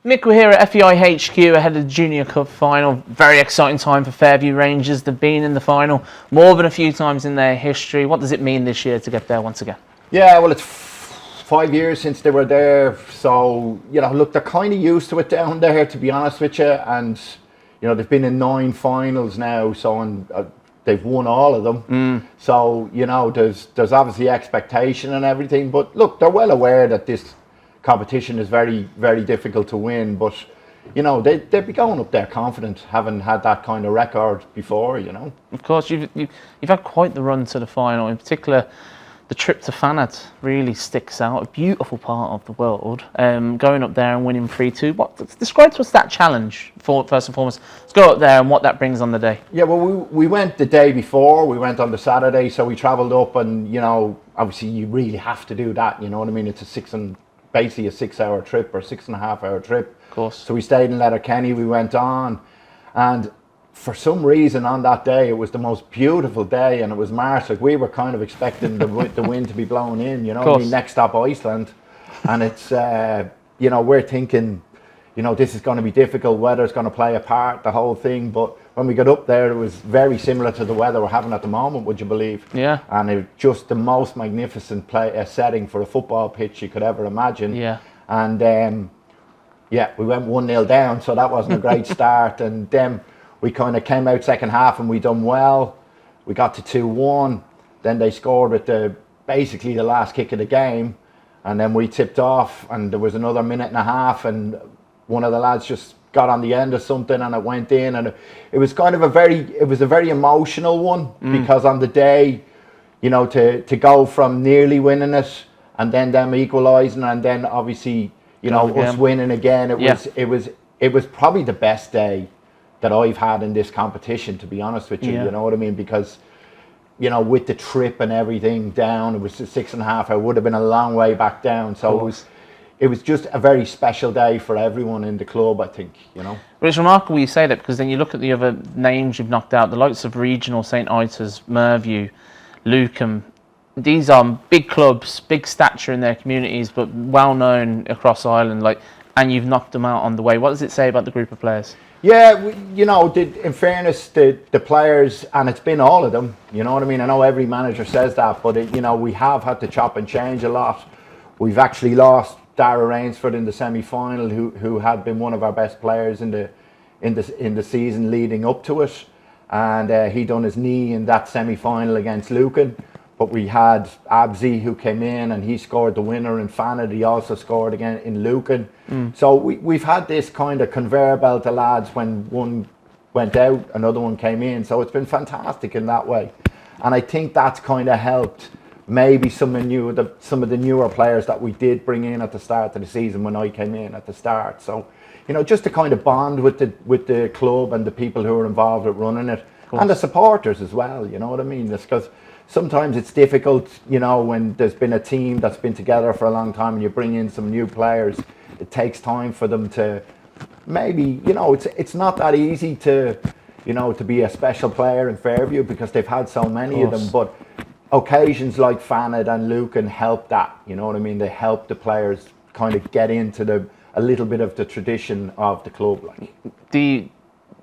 Mick, we're here at FAI HQ ahead of the Junior Cup Final. Very exciting time for Fairview Rangers. They've been in the final more than a few times in their history. What does it mean this year to get there once again? Yeah, well, it's 5 years since they were there. So, look, they're kind of used to it down there, to be honest with you. And, they've been in 9 finals now, so they've won all of them. So, there's obviously expectation and everything. But, look, they're well aware that this competition is very, very difficult to win, but they'd be going up there confident, having had that kind of record before. Of course, you've had quite the run to the final. In particular, the trip to Fanad really sticks out. A beautiful part of the world. Going up there and winning 3-2. Describe to us that challenge first and foremost. Let's go up there and what that brings on the day. Yeah, well, we went the day before. We went on the Saturday, so we travelled up, and obviously you really have to do that. You know what I mean? It's basically a 6-hour trip or 6.5-hour trip. Of course. So we stayed in Letterkenny, we went on, and for some reason on that day it was the most beautiful day, and it was March. Like, we were kind of expecting the wind to be blowing in, next stop Iceland, and it's we're thinking this is going to be difficult, weather's going to play a part, the whole thing. But when we got up there, it was very similar to the weather we're having at the moment, would you believe? Yeah. And it was just the most magnificent setting for a football pitch you could ever imagine. Yeah. And we went 1-0 down, so that wasn't a great start. And then we kind of came out second half and we done well. We got to 2-1. Then they scored with basically the last kick of the game, and then we tipped off, and there was another minute and a half, and one of the lads just got on the end of something and it went in, and it was kind of a very emotional one, because on the day, to go from nearly winning it and then them equalising, and then obviously us winning again, it was probably the best day that I've had in this competition, to be honest with you. You know what I mean? Because with the trip and everything down, it was a 6.5 hour, would have been a long way back down, so it was just a very special day for everyone in the club, I think, But it's remarkable you say that, because then you look at the other names you've knocked out, the likes of Regional, St Itas, Merview, Lucan. These are big clubs, big stature in their communities, but well known across Ireland. And you've knocked them out on the way. What does it say about the group of players? Yeah, in fairness, the players, and it's been all of them, you know what I mean? I know every manager says that, but we have had to chop and change a lot. We've actually lost Dara Rainsford in the semi-final, who had been one of our best players in the season leading up to it, and he done his knee in that semi-final against Lucan. But we had Abzi, who came in and he scored the winner in Fanad. He also scored again in Lucan. So we've had this kind of conveyor belt of lads. When one went out, another one came in. So it's been fantastic in that way, and I think that's kind of helped. Maybe some of the newer players that we did bring in at the start of the season when I came in at the start. So, just to kind of bond with the club and the people who are involved with running it, and the supporters as well. You know what I mean? Because sometimes it's difficult, when there's been a team that's been together for a long time and you bring in some new players. It takes time for them to maybe, it's not that easy to be a special player in Fairview, because they've had so many of them. But occasions like Fanad and Lucan help that, you know what I mean? They help the players kind of get into a little bit of the tradition of the club. The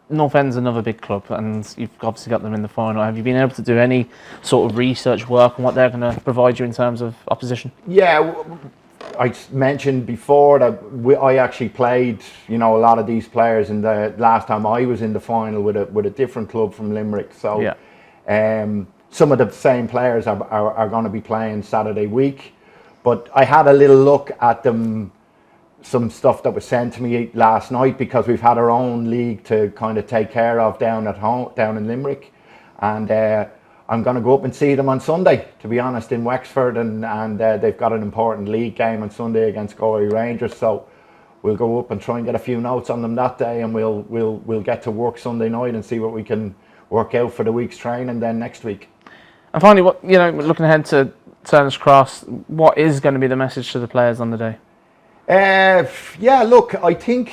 North End's another big club, and you've obviously got them in the final. Have you been able to do any sort of research work on what they're going to provide you in terms of opposition? Yeah, I mentioned before that I actually played, a lot of these players in the last time I was in the final with a different club from Limerick. So some of the same players are going to be playing Saturday week, but I had a little look at them, some stuff that was sent to me last night, because we've had our own league to kind of take care of down at home, down in Limerick, and I'm going to go up and see them on Sunday, to be honest, in Wexford, and they've got an important league game on Sunday against Fairview Rangers, so we'll go up and try and get a few notes on them that day, and we'll get to work Sunday night and see what we can work out for the week's training then next week. And finally, looking ahead to Turner's Cross, what is going to be the message to the players on the day? Look, I think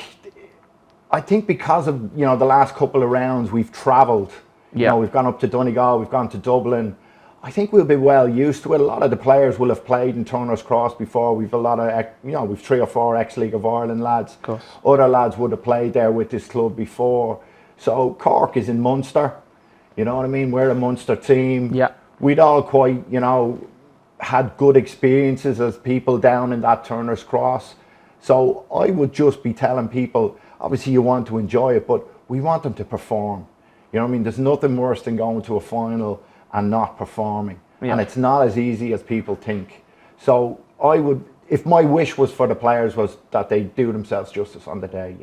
because of the last couple of rounds we've travelled. We've gone up to Donegal, we've gone to Dublin. I think we'll be well used to it. A lot of the players will have played in Turner's Cross before. We've a lot of, we've 3 or 4 ex-League of Ireland lads. Of course. Other lads would have played there with this club before. So Cork is in Munster. You know what I mean? We're a Munster team. Yeah. We'd all quite, had good experiences as people down in that Turner's Cross. So I would just be telling people, obviously you want to enjoy it, but we want them to perform. You know what I mean? There's nothing worse than going to a final and not performing. Yeah. And it's not as easy as people think. So I would, if my wish was for the players, was that they do themselves justice on the day,